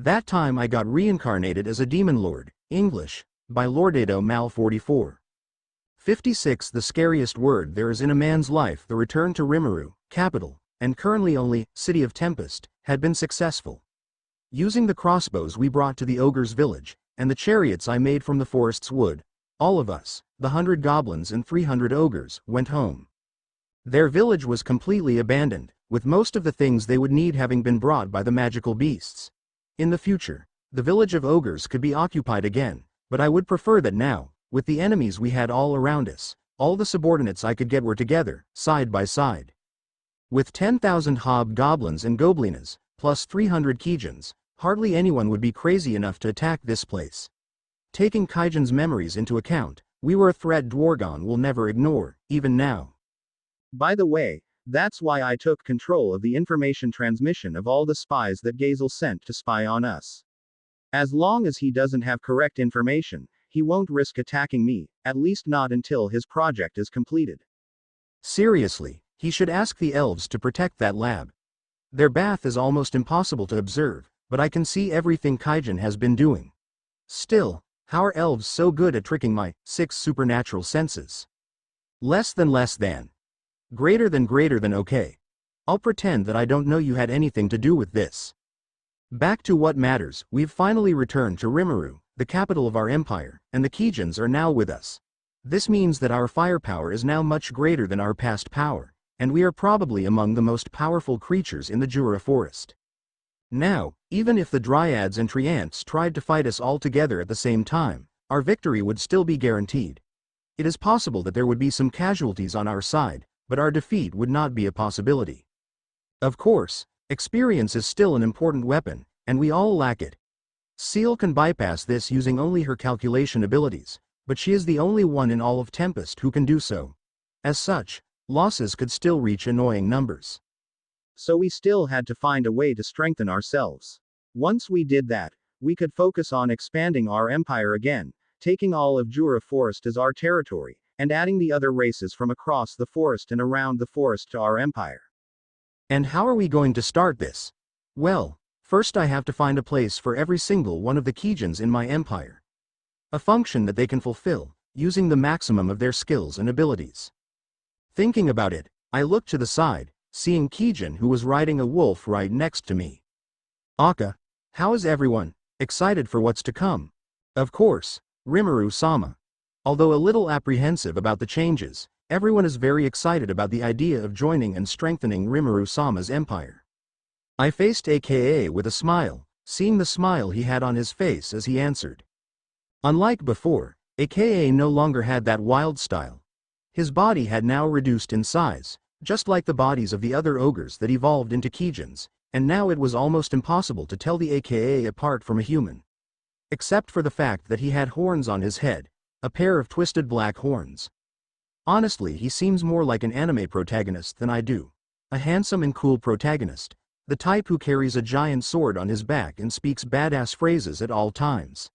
That time I got reincarnated as a demon lord, English, by LordedoMal44. 56 The scariest word there is in a man's life. The return to Rimuru, capital, and currently only, city of Tempest, had been successful. Using the crossbows we brought to the ogre's village, and the chariots I made from the forest's wood, all of us, the 100 goblins and 300 ogres, went home. Their village was completely abandoned, with most of the things they would need having been brought by the magical beasts. In the future, the village of ogres could be occupied again, but I would prefer that now, with the enemies we had all around us, all the subordinates I could get were together, side by side. With 10,000 hobgoblins and goblinas, plus 300 Kijins, hardly anyone would be crazy enough to attack this place. Taking Kijin's memories into account, we were a threat Dwargon will never ignore, even now. By the way, that's why I took control of the information transmission of all the spies that Gazel sent to spy on us. As long as he doesn't have correct information, he won't risk attacking me, at least not until his project is completed. Seriously, he should ask the elves to protect that lab. Their bath is almost impossible to observe, but I can see everything Kijin has been doing. Still, how are elves so good at tricking my 6 supernatural senses? Less than. Greater than okay. I'll pretend that I don't know you had anything to do with this. Back to what matters, we've finally returned to Rimuru, the capital of our empire, and the Kijins are now with us. This means that our firepower is now much greater than our past power, and we are probably among the most powerful creatures in the Jura forest. Now, even if the Dryads and Treants tried to fight us all together at the same time, our victory would still be guaranteed. It is possible that there would be some casualties on our side, but our defeat would not be a possibility. Of course, experience is still an important weapon, and we all lack it. Seal can bypass this using only her calculation abilities, but she is the only one in all of Tempest who can do so. As such, losses could still reach annoying numbers. So we still had to find a way to strengthen ourselves. Once we did that, we could focus on expanding our empire again, taking all of Jura Forest as our territory, and adding the other races from across the forest and around the forest to our empire. And how are we going to start this? Well, first I have to find a place for every single one of the Kijins in my empire. A function that they can fulfill, using the maximum of their skills and abilities. Thinking about it, I looked to the side, seeing Kijin who was riding a wolf right next to me. Akka, how is everyone? Excited for what's to come? Of course, Rimuru-sama. Although a little apprehensive about the changes, everyone is very excited about the idea of joining and strengthening Rimuru-sama's empire. I faced AKA with a smile, seeing the smile he had on his face as he answered. Unlike before, AKA no longer had that wild style. His body had now reduced in size, just like the bodies of the other ogres that evolved into Kijins, and now it was almost impossible to tell the AKA apart from a human. Except for the fact that he had horns on his head, a pair of twisted black horns. Honestly, he seems more like an anime protagonist than I do. A handsome and cool protagonist, the type who carries a giant sword on his back and speaks badass phrases at all times.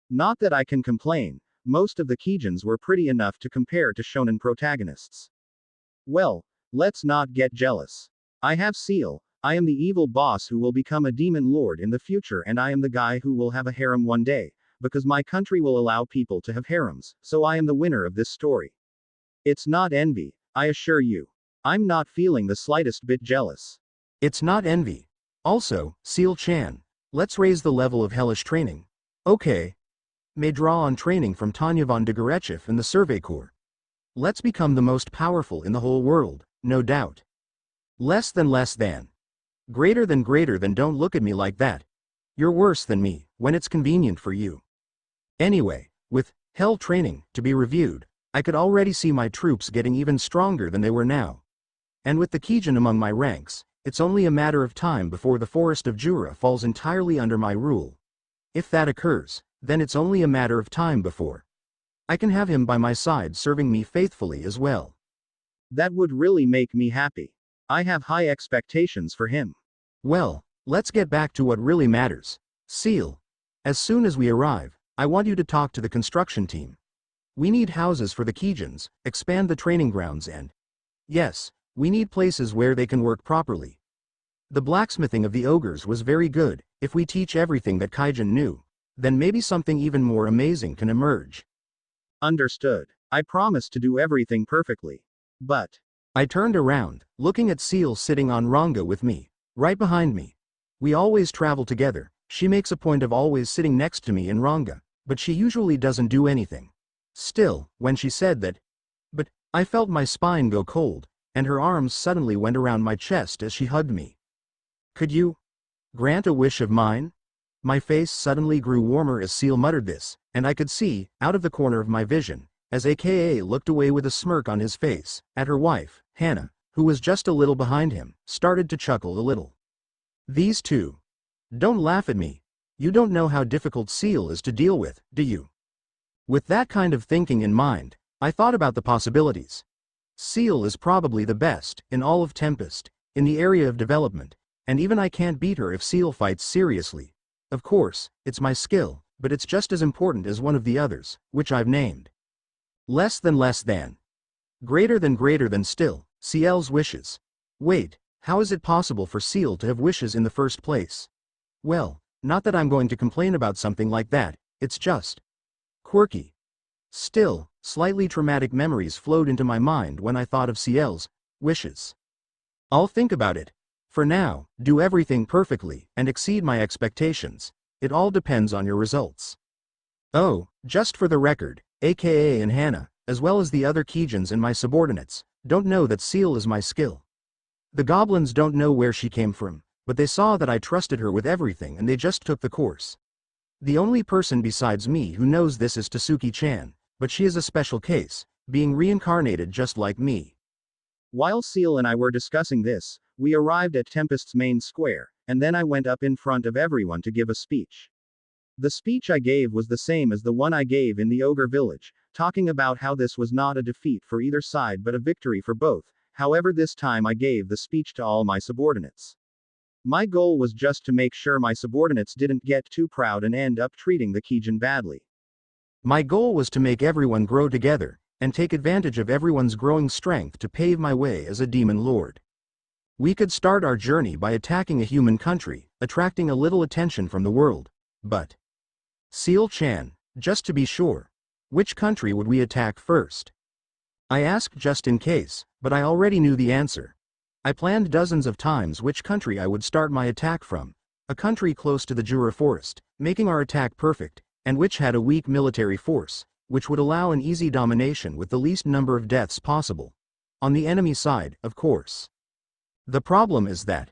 Not that I can complain, most of the Kijins were pretty enough to compare to shonen protagonists. Well, let's not get jealous. I have Seal, I am the evil boss who will become a demon lord in the future, and I am the guy who will have a harem one day, because my country will allow people to have harems, so I am the winner of this story. It's not envy, I assure you. I'm not feeling the slightest bit jealous. It's not envy. Also, Seal-chan, let's raise the level of hellish training. Okay. May draw on training from Tanya von de Gerechev and the Survey Corps. Let's become the most powerful in the whole world, no doubt. Less than. Greater than. Don't look at me like that. You're worse than me, when it's convenient for you. Anyway, with hell training to be reviewed, I could already see my troops getting even stronger than they were now. And with the Kijin among my ranks, it's only a matter of time before the forest of Jura falls entirely under my rule. If that occurs, then it's only a matter of time before I can have him by my side serving me faithfully as well. That would really make me happy. I have high expectations for him. Well, let's get back to what really matters. Seal. As soon as we arrive, I want you to talk to the construction team. We need houses for the Kijins, expand the training grounds, and yes, we need places where they can work properly. The blacksmithing of the ogres was very good. If we teach everything that Kaijin knew, then maybe something even more amazing can emerge. Understood. I promise to do everything perfectly. But I turned around, looking at Seal sitting on Ranga with me, right behind me. We always travel together. She makes a point of always sitting next to me in Ranga, but she usually doesn't do anything. Still, when she said that, but I felt my spine go cold, and her arms suddenly went around my chest as she hugged me. Could you grant a wish of mine? My face suddenly grew warmer as Seal muttered this, and I could see, out of the corner of my vision, as AKA looked away with a smirk on his face, at her wife, Hannah, who was just a little behind him, started to chuckle a little. These two. Don't laugh at me. You don't know how difficult Seal is to deal with, do you? With that kind of thinking in mind, I thought about the possibilities. Seal is probably the best, in all of Tempest, in the area of development, and even I can't beat her if Seal fights seriously. Of course, it's my skill, but it's just as important as one of the others, which I've named. Less than. Greater than still, Ciel's wishes. Wait, how is it possible for Seal to have wishes in the first place? Well, not that I'm going to complain about something like that, it's just quirky. Still, slightly traumatic memories flowed into my mind when I thought of Ciel's wishes. I'll think about it. For now, do everything perfectly and exceed my expectations. It all depends on your results. Oh, just for the record, AKA and Hannah, as well as the other Kijins and my subordinates, don't know that Seal is my skill. The goblins don't know where she came from, but they saw that I trusted her with everything and they just took the course. The only person besides me who knows this is Tasuki-chan, but she is a special case, being reincarnated just like me. while Seal and I were discussing this, we arrived at Tempest's main square, and then I went up in front of everyone to give a speech. The speech I gave was the same as the one I gave in the Ogre Village, talking about how this was not a defeat for either side but a victory for both. However, this time I gave the speech to all my subordinates. My goal was just to make sure my subordinates didn't get too proud and end up treating the Kijin badly. My goal was to make everyone grow together, and take advantage of everyone's growing strength to pave my way as a demon lord. We could start our journey by attacking a human country, attracting a little attention from the world, but Seal-chan, just to be sure, which country would we attack first? I asked just in case, but I already knew the answer. I planned dozens of times which country I would start my attack from, a country close to the Jura forest, making our attack perfect, and which had a weak military force, which would allow an easy domination with the least number of deaths possible. On the enemy side, of course. The problem is that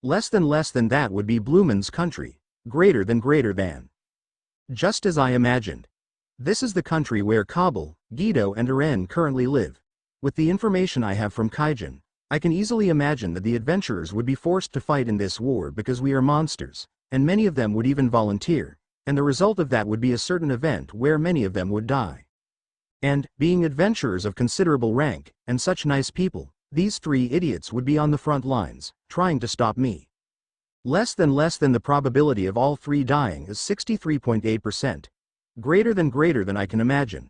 less than that would be Blumen's country, greater than. Just as I imagined. This is the country where Kabul, Guido and Eren currently live. With the information I have from Kaijin, I can easily imagine that the adventurers would be forced to fight in this war because we are monsters, and many of them would even volunteer, and the result of that would be a certain event where many of them would die. And, being adventurers of considerable rank, and such nice people, these three idiots would be on the front lines, trying to stop me. Less than the probability of all three dying is 63.8%. Greater than I can imagine.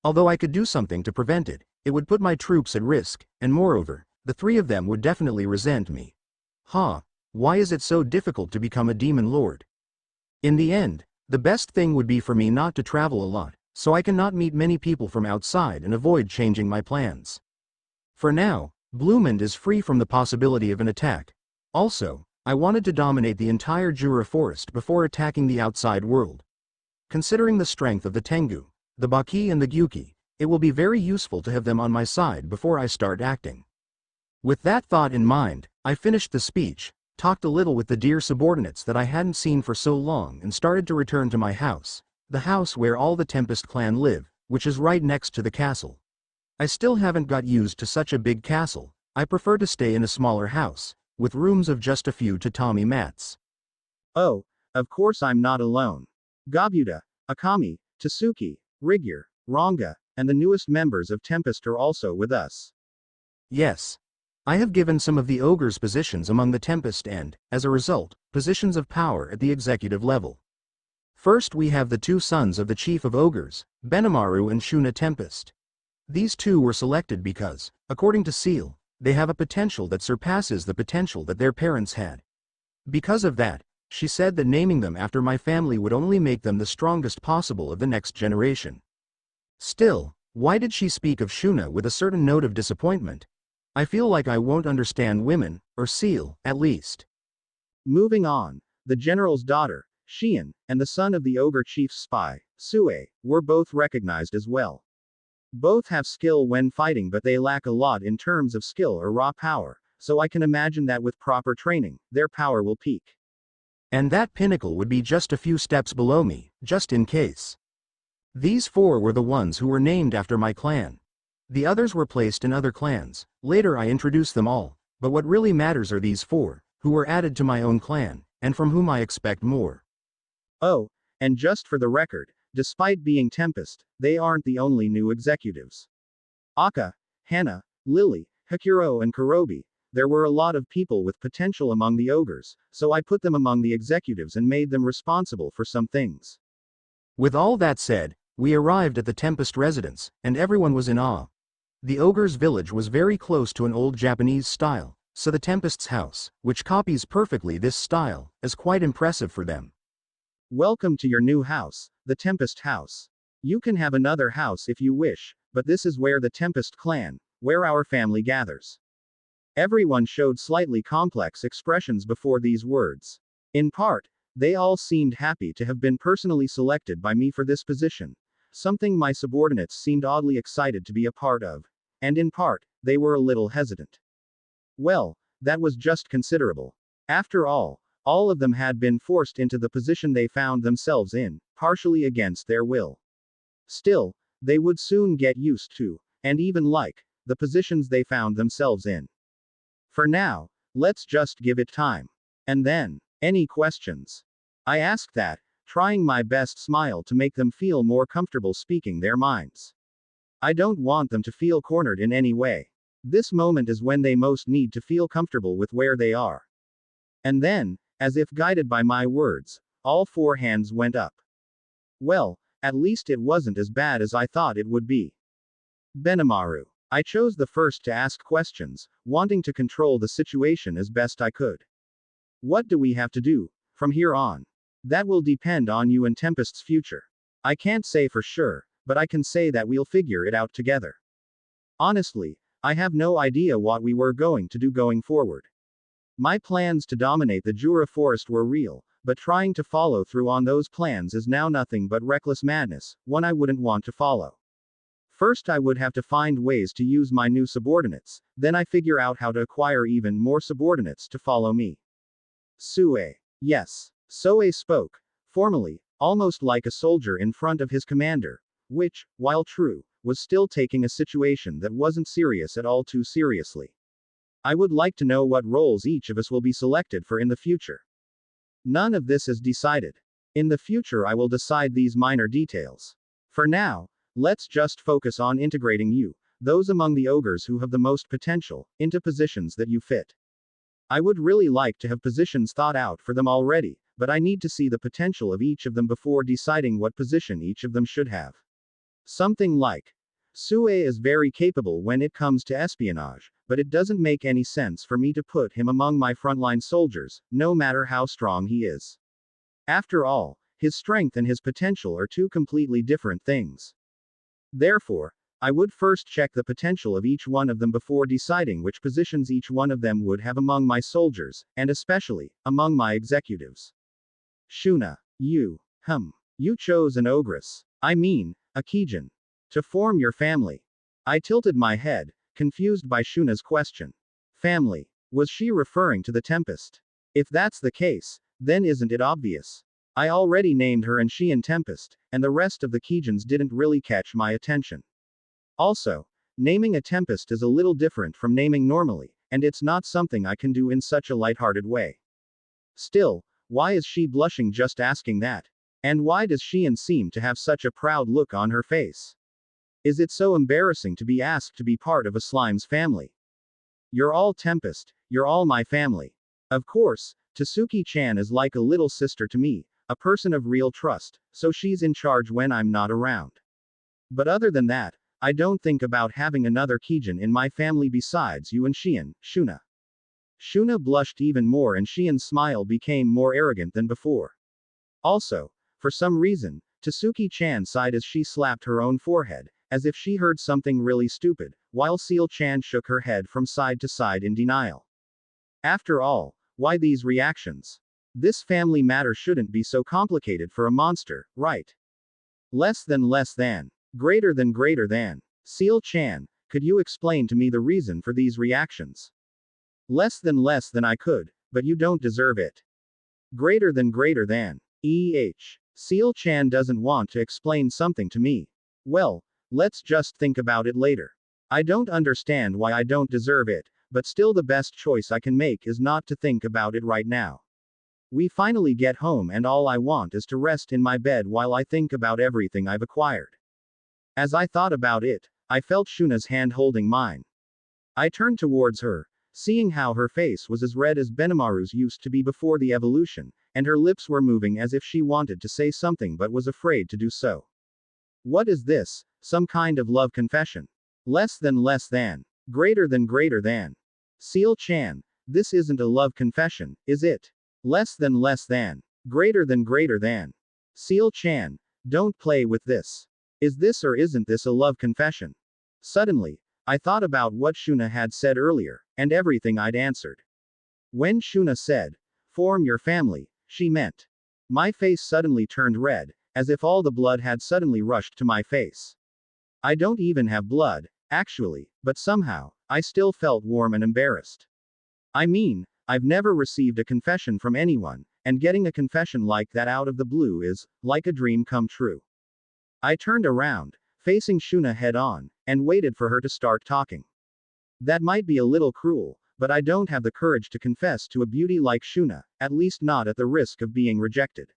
Although I could do something to prevent it, it would put my troops at risk, and moreover, the three of them would definitely resent me. Why is it so difficult to become a demon lord? In the end, the best thing would be for me not to travel a lot, so I cannot meet many people from outside and avoid changing my plans. For now, Blumen is free from the possibility of an attack. Also, I wanted to dominate the entire Jura forest before attacking the outside world. Considering the strength of the Tengu, the Baki and the Gyuki, it will be very useful to have them on my side before I start acting. With that thought in mind, I finished the speech, talked a little with the dear subordinates that I hadn't seen for so long and started to return to my house, the house where all the Tempest clan live, which is right next to the castle. I still haven't got used to such a big castle. I prefer to stay in a smaller house, with rooms of just a few tatami mats. Oh, of course I'm not alone. Gabuta, Akami, Tasuki, Rigure, Ranga, and the newest members of Tempest are also with us. Yes. I have given some of the ogres positions among the Tempest and, as a result, positions of power at the executive level. First we have the two sons of the chief of ogres, Benimaru and Shuna Tempest. These two were selected because, according to Seal, They have a potential that surpasses the potential that their parents had. Because of that, she said that naming them after my family would only make them the strongest possible of the next generation. Still, why did she speak of Shuna with a certain note of disappointment? I feel like I won't understand women, or Seal, at least. Moving on, the general's daughter, Xian, and the son of the ogre chief's spy, Sue, were both recognized as well. Both have skill when fighting, but they lack a lot in terms of skill or raw power, so I can imagine that with proper training, their power will peak. And that pinnacle would be just a few steps below me, just in case. These four were the ones who were named after my clan. The others were placed in other clans. Later I introduced them all, but what really matters are these four, who were added to my own clan, and from whom I expect more. Oh, and just for the record, despite being Tempest, they aren't the only new executives. Aka, Hana, Lily, Hakuro and Kurobi, there were a lot of people with potential among the ogres, so I put them among the executives and made them responsible for some things. With all that said, we arrived at the Tempest residence, and everyone was in awe. The ogre's village was very close to an old Japanese style, so the Tempest's house, which copies perfectly this style, is quite impressive for them. Welcome to your new house, the Tempest House. You can have another house if you wish, but this is where the Tempest clan, where our family gathers. Everyone showed slightly complex expressions before these words. In part, they all seemed happy to have been personally selected by me for this position, something my subordinates seemed oddly excited to be a part of, and in part, they were a little hesitant. Well, that was just considerable. After all of them had been forced into the position they found themselves in, partially against their will. Still, they would soon get used to, and even like, the positions they found themselves in. For now, let's just give it time. And then, any questions? I asked that, trying my best smile to make them feel more comfortable speaking their minds. I don't want them to feel cornered in any way. This moment is when they most need to feel comfortable with where they are. And then, as if guided by my words, all four hands went up. Well, at least it wasn't as bad as I thought it would be. Benimaru. I chose the first to ask questions, wanting to control the situation as best I could. What do we have to do from here on? That will depend on you and Tempest's future. I can't say for sure, but I can say that we'll figure it out together. Honestly, I have no idea what we were going to do going forward. My plans to dominate the Jura forest were real, but trying to follow through on those plans is now nothing but reckless madness, one I wouldn't want to follow. First I would have to find ways to use my new subordinates, then I figure out how to acquire even more subordinates to follow me. Sue. Yes. Soe spoke, formally, almost like a soldier in front of his commander, which, while true, was still taking a situation that wasn't serious at all too seriously. I would like to know what roles each of us will be selected for in the future. None of this is decided. In the future I will decide these minor details. For now, let's just focus on integrating you, those among the ogres who have the most potential, into positions that you fit. I would really like to have positions thought out for them already, but I need to see the potential of each of them before deciding what position each of them should have. Something like, Sue is very capable when it comes to espionage, but it doesn't make any sense for me to put him among my frontline soldiers, no matter how strong he is. After all, his strength and his potential are two completely different things. Therefore, I would first check the potential of each one of them before deciding which positions each one of them would have among my soldiers, and especially, among my executives. Shuna. You chose an ogress. I mean, a Kijin. To form your family. I tilted my head, confused by Shuna's question. Family. Was she referring to the Tempest? If that's the case, then isn't it obvious? I already named her and she in Tempest, and the rest of the Kijins didn't really catch my attention. Also, naming a Tempest is a little different from naming normally, and it's not something I can do in such a lighthearted way. Still, why is she blushing just asking that? And why does Xian seem to have such a proud look on her face? Is it so embarrassing to be asked to be part of a slime's family? You're all Tempest, you're all my family. Of course, Tasuki-chan is like a little sister to me, a person of real trust, so she's in charge when I'm not around. But other than that, I don't think about having another Kijin in my family besides you and Xian, Shuna. Shuna blushed even more and Xian's smile became more arrogant than before. Also, for some reason, Tasuki-chan sighed as she slapped her own forehead, as if she heard something really stupid, while Seal-chan shook her head from side to side in denial. After all, why these reactions? This family matter shouldn't be so complicated for a monster, right? Less than. Greater than. Seal-chan, could you explain to me the reason for these reactions? Less than I could, but you don't deserve it. Greater than. Seal-chan doesn't want to explain something to me. Well, let's just think about it later. I don't understand why I don't deserve it, but still the best choice I can make is not to think about it right now. We finally get home and all I want is to rest in my bed while I think about everything I've acquired. As I thought about it, I felt Shuna's hand holding mine. I turned towards her, seeing how her face was as red as Benimaru's used to be before the evolution, and her lips were moving as if she wanted to say something but was afraid to do so. What is this? Some kind of love confession? Less than. Greater than. Seal-chan, this isn't a love confession, is it? Less than. Greater than. Seal-chan, don't play with this. Is this or isn't this a love confession? Suddenly, I thought about what Shuna had said earlier, and everything I'd answered. When Shuna said, form your family, she meant. My face suddenly turned red, as if all the blood had suddenly rushed to my face. I don't even have blood, actually, but somehow, I still felt warm and embarrassed. I mean, I've never received a confession from anyone, and getting a confession like that out of the blue is, like a dream come true. I turned around, facing Shuna head on, and waited for her to start talking. That might be a little cruel, but I don't have the courage to confess to a beauty like Shuna, at least not at the risk of being rejected.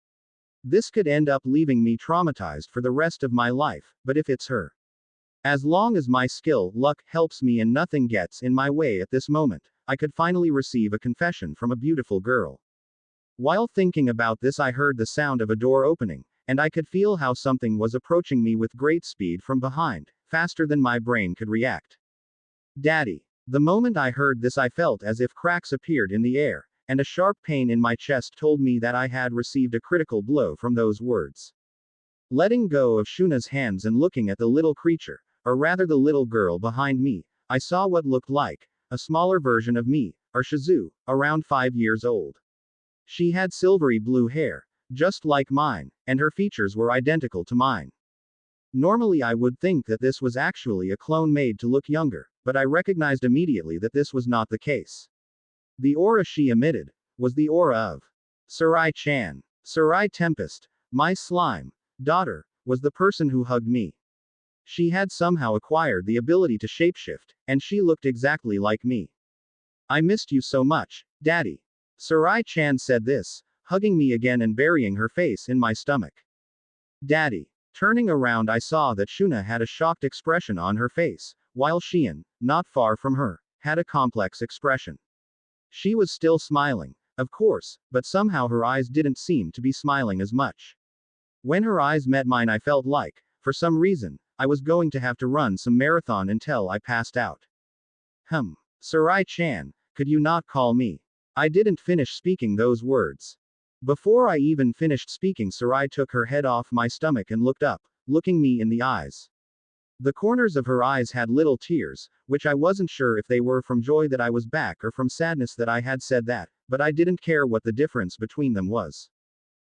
This could end up leaving me traumatized for the rest of my life, but if it's her. As long as my luck helps me and nothing gets in my way at this moment, I could finally receive a confession from a beautiful girl. While thinking about this, I heard the sound of a door opening, and I could feel how something was approaching me with great speed from behind, faster than my brain could react. Daddy. The moment I heard this, I felt as if cracks appeared in the air, and a sharp pain in my chest told me that I had received a critical blow from those words. Letting go of Shuna's hands and looking at the little creature, or rather the little girl behind me, I saw what looked like a smaller version of me, or Shizu, around 5 years old. She had silvery blue hair, just like mine, and her features were identical to mine. Normally I would think that this was actually a clone made to look younger, but I recognized immediately that this was not the case. The aura she emitted was the aura of Sarai-chan. Sarai Tempest, my slime daughter, was the person who hugged me. She had somehow acquired the ability to shapeshift, and she looked exactly like me. I missed you so much, Daddy. Sarai-chan said this, hugging me again and burying her face in my stomach. Daddy. Turning around, I saw that Shuna had a shocked expression on her face, while Xian, not far from her, had a complex expression. She was still smiling, of course, but somehow her eyes didn't seem to be smiling as much. When her eyes met mine, I felt like, for some reason, I was going to have to run some marathon until I passed out. Sarai-chan, could you not call me? I didn't finish speaking those words. Before I even finished speaking, Sarai took her head off my stomach and looked up, looking me in the eyes. The corners of her eyes had little tears, which I wasn't sure if they were from joy that I was back or from sadness that I had said that, but I didn't care what the difference between them was.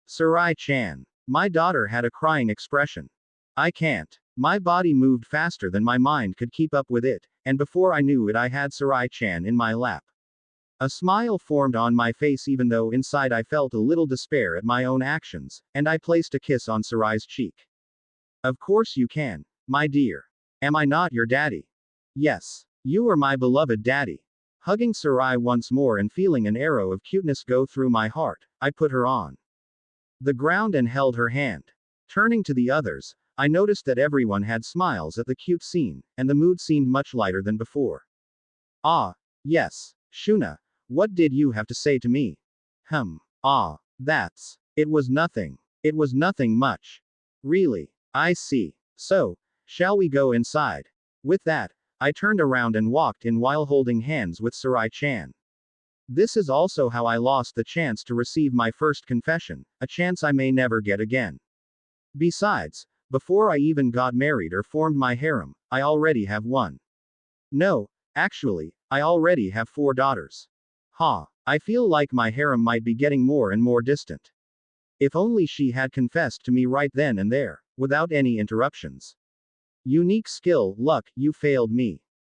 Sarai-chan. My daughter had a crying expression. I can't. My body moved faster than my mind could keep up with it, and before I knew it, I had Sarai-chan in my lap. A smile formed on my face even though inside I felt a little despair at my own actions, and I placed a kiss on Sarai's cheek. Of course you can, my dear. Am I not your daddy? Yes. You are my beloved daddy. Hugging Sarai once more and feeling an arrow of cuteness go through my heart, I put her on the ground and held her hand. Turning to the others, I noticed that everyone had smiles at the cute scene, and the mood seemed much lighter than before. Ah, yes, Shuna. What did you have to say to me? It was nothing. It was nothing much. Really. I see. So, Shall we go inside? With that, I turned around and walked in while holding hands with Sarai-chan. This is also how I lost the chance to receive my first confession, a chance I may never get again. Besides, before I even got married or formed my harem, I already have one. No, actually, I already have 4 daughters. I feel like my harem might be getting more and more distant. If only she had confessed to me right then and there, without any interruptions. Unique skill, luck, you failed me.